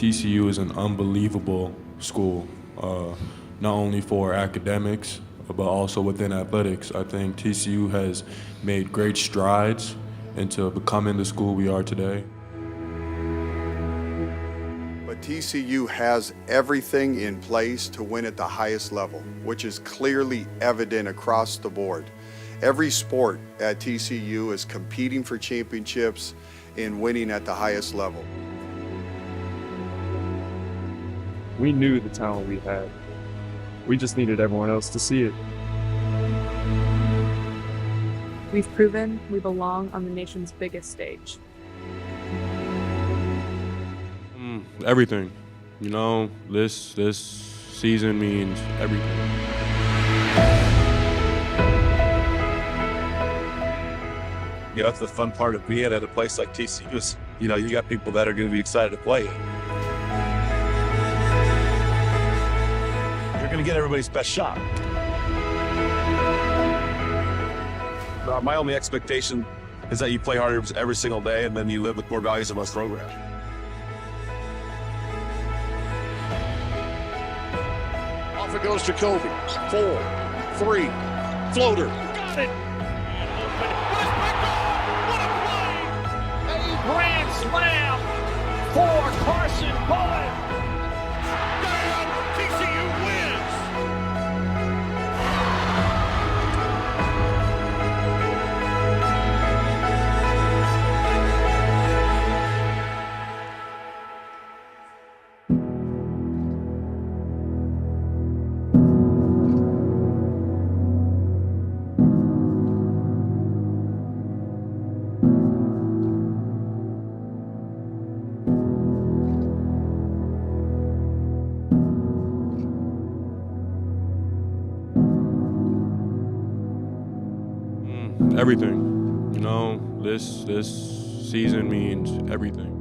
TCU is an unbelievable school, not only for academics, but also within athletics. I think TCU has made great strides into becoming the school we are today. But TCU has everything in place to win at the highest level, which is clearly evident across the board. Every sport at TCU is competing for championships and winning at the highest level. We knew the talent we had. We just needed everyone else to see it. We've proven we belong on the nation's biggest stage. Everything. You know, this season means everything. You know, that's the fun part of being at a place like TCU is, you know, you got people that are going to be excited to play. You're going to get everybody's best shot. My only expectation is that you play harder every single day and then you live the core values of our program. Off it goes to Kobe. 4, 3, floater. Got it. Grand slam for Carson Bowen. TCU wins. Everything. You know, this season means everything.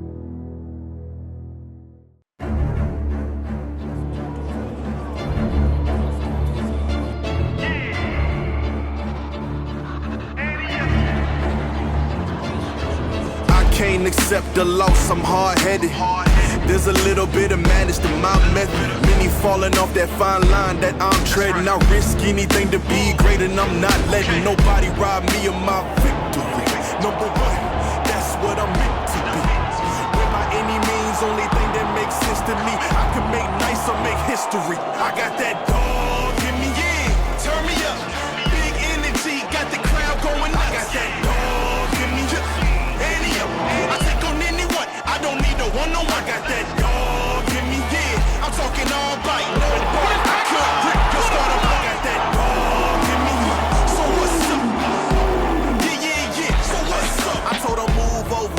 I can't accept the loss, I'm hard-headed. There's a little bit of madness to my method. Many falling off that fine line that I'm treading. I risk anything to be great and I'm not letting nobody rob me of my victory. Number one, that's what I'm meant to be. When by any means, only thing that makes sense to me, I can make nice or make history. I got that dog in me, yeah, turn me up. Big energy, got the crowd going nuts. I got that dog in me, any up. I take on anyone, I don't need no one-on-one. I got that dog in me, yeah, I'm talking all bite, no bark. I could rip your start up. I got that dog in me, so what's up? Yeah, so what's up? I told her move over,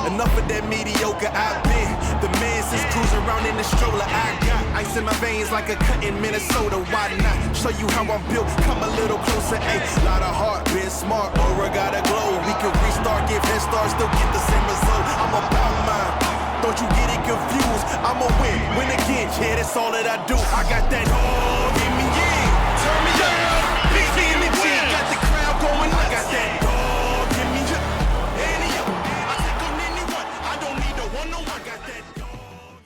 enough of that mediocre. I've been the man since cruising around in the stroller. I got ice in my veins like a cut in Minnesota. Why not show you how I'm built? Come a little closer, ayy. Lot of heart, been smart, aura gotta glow. We can restart, give head start, still get the same result. I'm about mine. Don't you get it confused? I'ma win again, yeah, that's all that I do. I got that dog in me, yeah, turn me up. Big energy, got the crowd going nuts. I got that dog in me, any up. I take on anyone, I don't need no one-on-one. I got that dog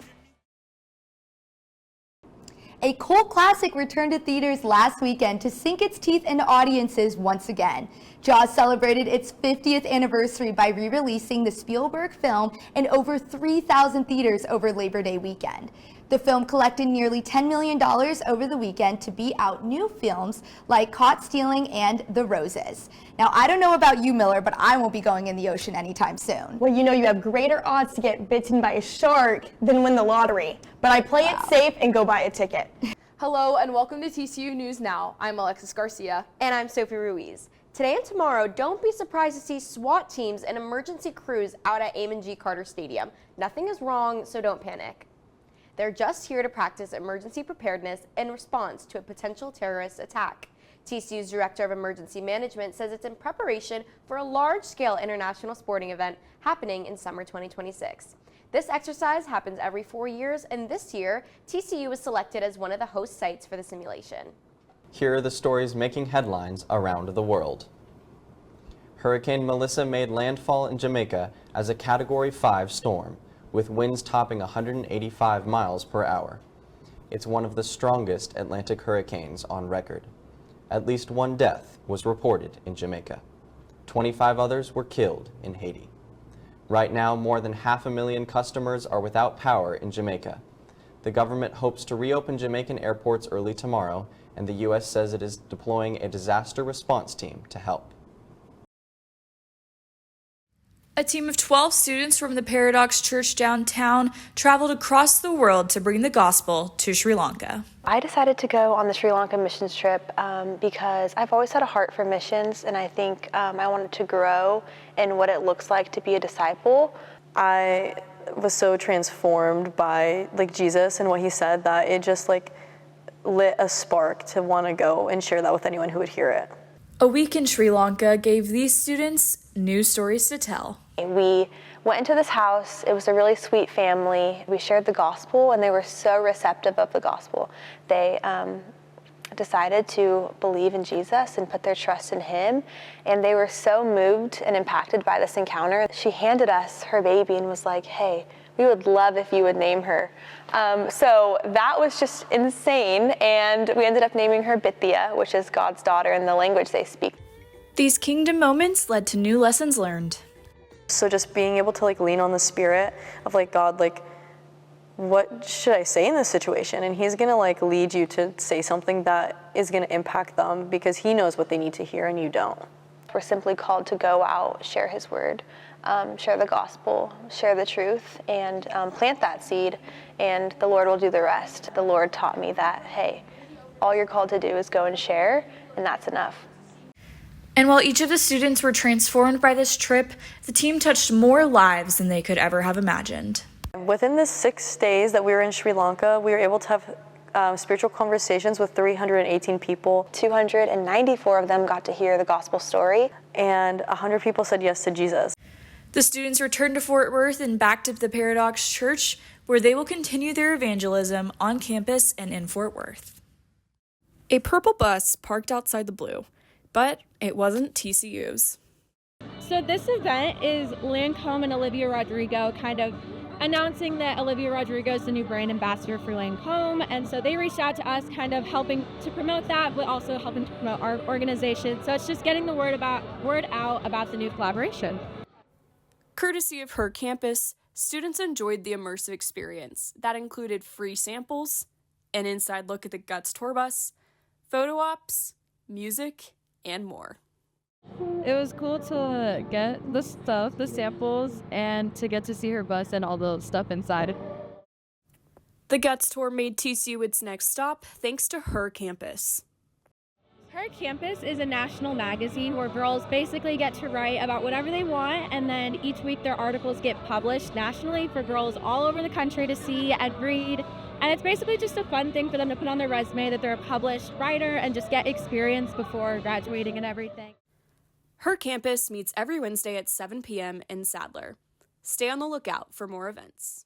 in me. A cult classic returned to theaters last weekend to sink its teeth into audiences once again. Jaws celebrated its 50th anniversary by re-releasing the Spielberg film in over 3,000 theaters over Labor Day weekend. The film collected nearly $10 million over the weekend to beat out new films like Caught Stealing and The Roses. Now, I don't know about you, Miller, but I won't be going in the ocean anytime soon. Well, you know you have greater odds to get bitten by a shark than win the lottery. But I play it safe and go buy a ticket. Hello and welcome to TCU News Now. I'm Alexis Garcia. And I'm Sophie Ruiz. Today and tomorrow, don't be surprised to see SWAT teams and emergency crews out at Amon G. Carter Stadium. Nothing is wrong, so don't panic. They're just here to practice emergency preparedness in response to a potential terrorist attack. TCU's Director of Emergency Management says it's in preparation for a large-scale international sporting event happening in summer 2026. This exercise happens every 4 years, and this year, TCU was selected as one of the host sites for the simulation. Here are the stories making headlines around the world. Hurricane Melissa made landfall in Jamaica as a Category 5 storm. with winds topping 185 miles per hour. It's one of the strongest Atlantic hurricanes on record. At least one death was reported in Jamaica. 25 others were killed in Haiti. Right now, more than 500,000 customers are without power in Jamaica. The government hopes to reopen Jamaican airports early tomorrow, and the U.S. says it is deploying a disaster response team to help. A team of 12 students from the Paradox Church downtown traveled across the world to bring the gospel to Sri Lanka. I decided to go on the Sri Lanka missions trip because I've always had a heart for missions, and I think I wanted to grow in what it looks like to be a disciple. I was so transformed by Jesus and what he said that it just lit a spark to want to go and share that with anyone who would hear it. A week in Sri Lanka gave these students new stories to tell. We went into this house. It was a really sweet family. We shared the gospel, and they were so receptive of the gospel. They decided to believe in Jesus and put their trust in him, and they were so moved and impacted by this encounter. She handed us her baby and was like, "Hey, we would love if you would name her." So that was just insane, and we ended up naming her Bithia, which is God's daughter in the language they speak. These kingdom moments led to new lessons learned. So just being able to lean on the Spirit of God, what should I say in this situation? And he's gonna lead you to say something that is gonna impact them because he knows what they need to hear and you don't. We're simply called to go out, share his word, share the gospel, share the truth, and plant that seed, and the Lord will do the rest. The Lord taught me that, hey, all you're called to do is go and share, and that's enough. And while each of the students were transformed by this trip, the team touched more lives than they could ever have imagined. Within the 6 days that we were in Sri Lanka, we were able to have spiritual conversations with 318 people. 294 of them got to hear the gospel story. And 100 people said yes to Jesus. The students returned to Fort Worth and back to the Paradox Church, where they will continue their evangelism on campus and in Fort Worth. A purple bus parked outside the blue, but it wasn't TCU's. So this event is Lancome and Olivia Rodrigo kind of announcing that Olivia Rodrigo is the new brand ambassador for Lancome, and so they reached out to us kind of helping to promote that, but also helping to promote our organization. So it's just getting the word out about the new collaboration. Courtesy of her campus, students enjoyed the immersive experience that included free samples, an inside look at the Guts tour bus, photo ops, music, and more. It was cool to get the stuff, the samples, and to get to see her bus and all the stuff inside. The Guts tour made TCU its next stop thanks to Her Campus. Her Campus is a national magazine where girls basically get to write about whatever they want, and then each week their articles get published nationally for girls all over the country to see and read. And it's basically just a fun thing for them to put on their resume that they're a published writer and just get experience before graduating and everything. Her Campus meets every Wednesday at 7 p.m. in Sadler. Stay on the lookout for more events.